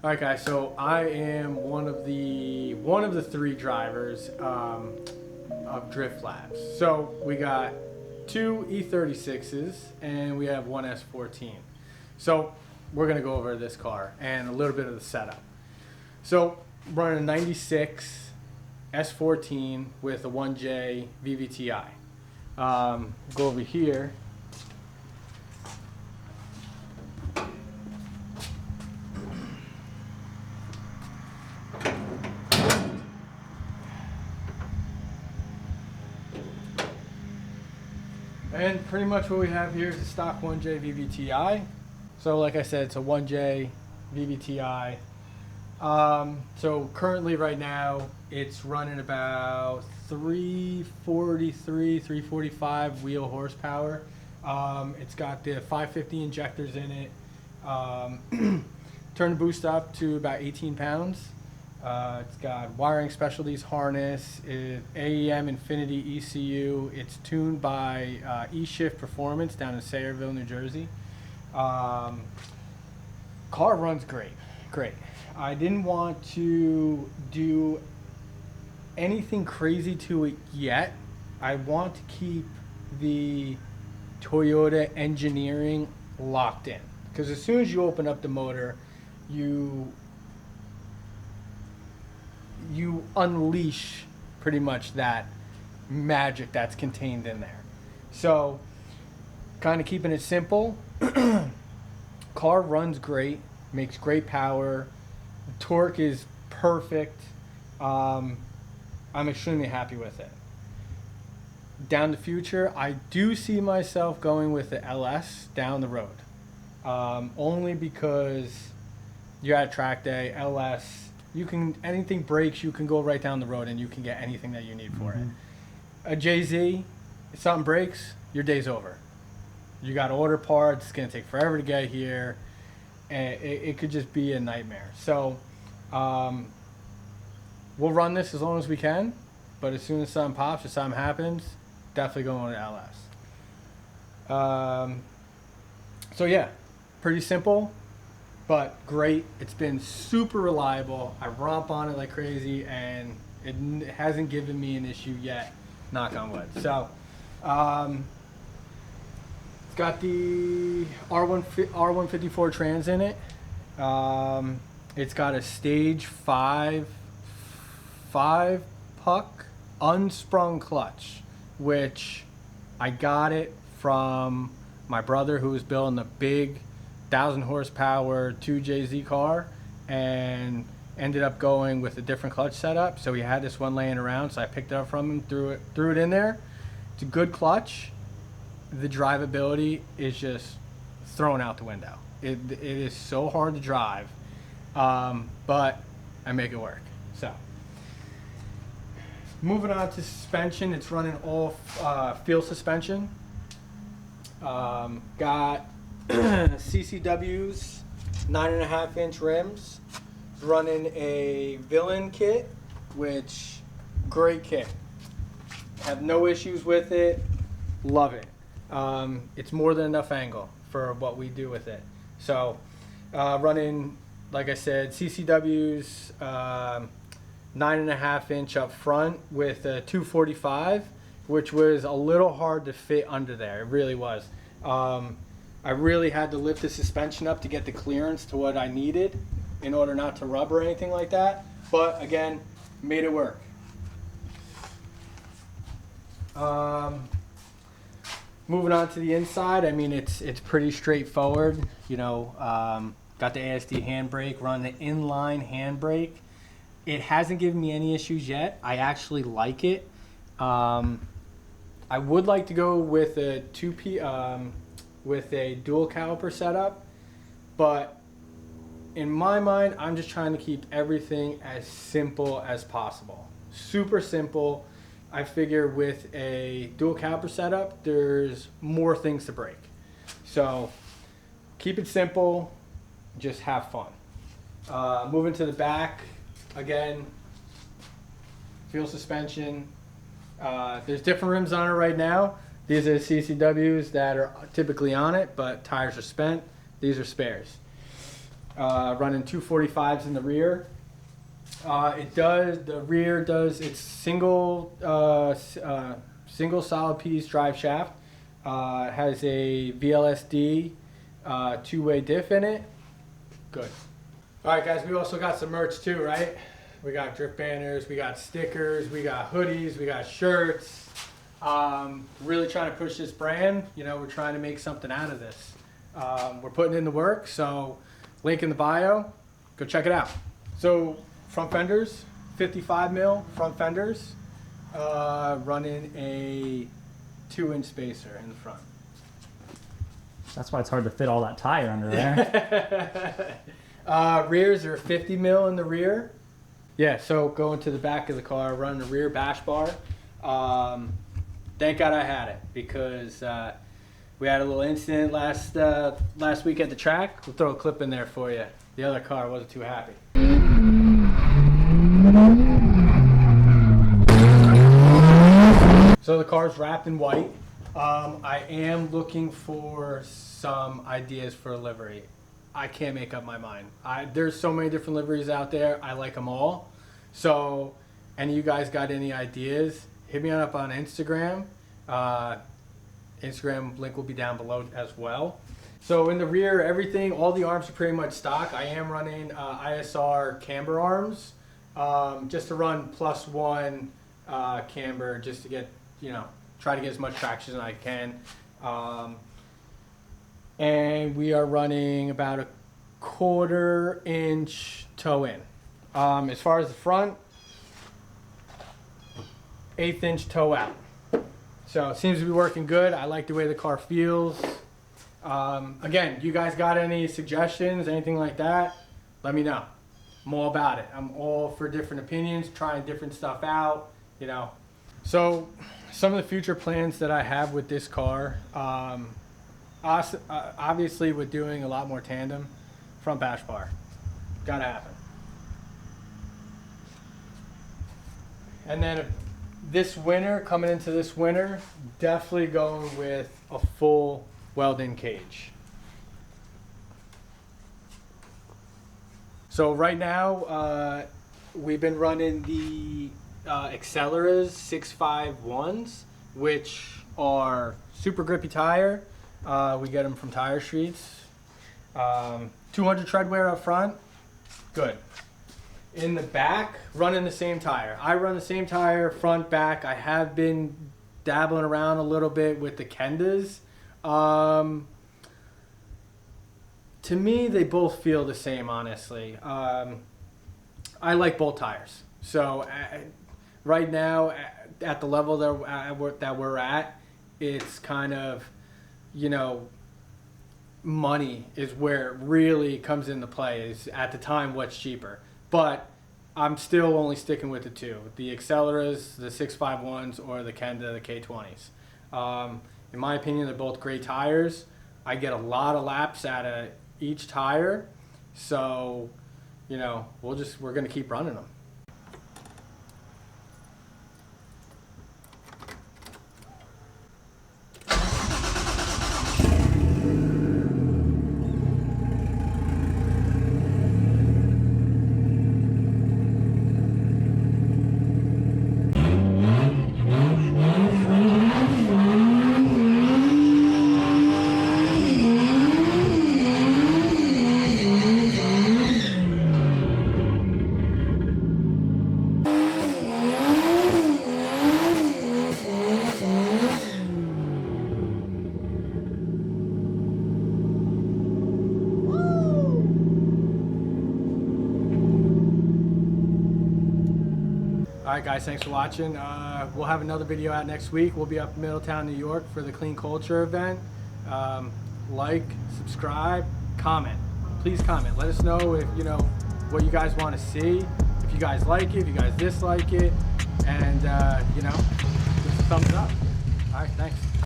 All right, guys. So I am one of the three drivers of Drift Labs. So we got two E36s and we have one S14. So we're gonna go over this car and a little bit of the setup. So running a '96 S14 with a 1J VVTi. Go over here. And pretty much what we have here is a stock 1J VVTi. So like I said, it's a 1J VVTi. So currently right now, it's running about 343, 345 wheel horsepower. It's got the 550 injectors in it. Turn the boost up to about 18 pounds. It's got wiring specialties harness, AEM Infinity ECU. It's tuned by E-Shift Performance down in Sayreville, New Jersey. Car runs great. I didn't want to do anything crazy to it yet. I want to keep the Toyota engineering locked in, because as soon as you open up the motor, you unleash pretty much that magic that's contained in there. So kind of keeping it simple. Car runs great, makes great power, the torque is perfect. I'm extremely happy with it. Down the future, I do see myself going with the LS down the road, only because you're at track day. LS, you can, anything breaks, you can go right down the road and you can get anything that you need for it. A JZ, if something breaks, your day's over. You got to order parts, it's going to take forever to get here, and it could just be a nightmare. So we'll run this as long as we can, but as soon as something pops or something happens, definitely going to LS. So yeah, pretty simple, but great. It's been super reliable. I romp on it like crazy, and it hasn't given me an issue yet, knock on wood. So it's got the R154 trans in it. It's got a stage 5 puck unsprung clutch, which I got it from my brother, who was building a big 1,000 horsepower 2JZ car and ended up going with a different clutch setup. So he had this one laying around, so I picked it up from him, threw it in there. It's a good clutch. The drivability is just thrown out the window. It is so hard to drive, but I make it work. So moving on to suspension, it's running all field suspension. Got CCW's 9.5-inch rims, running a Villain kit, which great kit. Have no issues with it, love it. It's more than enough angle for what we do with it. So running, like I said, CCW's 9.5-inch up front with a 245, which was a little hard to fit under there. It really was. I really had to lift the suspension up to get the clearance to what I needed in order not to rub or anything like that. But again, made it work. Moving on to the inside, I mean, it's pretty straightforward. You know, got the ASD handbrake, run the inline handbrake. It hasn't given me any issues yet. I actually like it. I would like to go with a with a dual caliper setup, but in my mind, I'm just trying to keep everything as simple as possible. Super simple. I figure with a dual caliper setup, there's more things to break. So keep it simple, just have fun. Moving to the back, again, field suspension. There's different rims on it right now. These are the CCWs that are typically on it, but tires are spent. These are spares. running 245s in the rear. The rear does its single solid piece drive shaft. Has a VLSD two-way diff in it. Good. All right, guys, we also got some merch too, right? We got drift banners, we got stickers, we got hoodies, we got shirts. Really trying to push this brand. You know, we're trying to make something out of this. We're putting in the work, so link in the bio. Go check it out. So front fenders, 55 mil front fenders, running a 2-inch spacer in the front. That's why it's hard to fit all that tire under there. Rears are 50 mil in the rear. Yeah, so going to the back of the car, running the rear bash bar. Thank God I had it, because we had a little incident last week at the track. We'll throw a clip in there for you. The other car wasn't too happy. So the car's wrapped in white. I am looking for some ideas for a livery. I can't make up my mind. There's so many different liveries out there. I like them all. So, any of you guys got any ideas? Hit me up on Instagram. Instagram link will be down below as well. So in the rear, everything, all the arms are pretty much stock. I am running ISR camber arms, just to run +1 camber, just to get, try to get as much traction as I can. And we are running about a 1/4 inch toe in. As far as the front, 1/8 inch toe out. So it seems to be working good. I like the way the car feels. Again, you guys got any suggestions, anything like that, let me know. I'm all about it. I'm all for different opinions, trying different stuff out, So some of the future plans that I have with this car, obviously with doing a lot more tandem, front bash bar, gotta happen. And then this winter, coming into this winter, definitely going with a full weld-in cage. So right now, we've been running the Acceleras 651s, which are super grippy tire. We get them from Tire Streets. 200 tread wear up front, good. In the back, running the same tire. I run the same tire, front, back. I have been dabbling around a little bit with the Kendas. To me, they both feel the same, honestly. I like both tires. So right now, at the level that we're at, it's kind of, money is where it really comes into play, is at the time what's cheaper. But I'm still only sticking with the two, the Acceleras, the 651s, or the Kenda, the K20s. In my opinion, they're both great tires. I get a lot of laps out of each tire, so we're gonna keep running them. Alright guys, thanks for watching. We'll have another video out next week. We'll be up in Middletown, New York for the Clean Culture event. Like, subscribe, comment. Please comment. Let us know if what you guys want to see. If you guys like it, if you guys dislike it. And give us a thumbs up. Alright, thanks.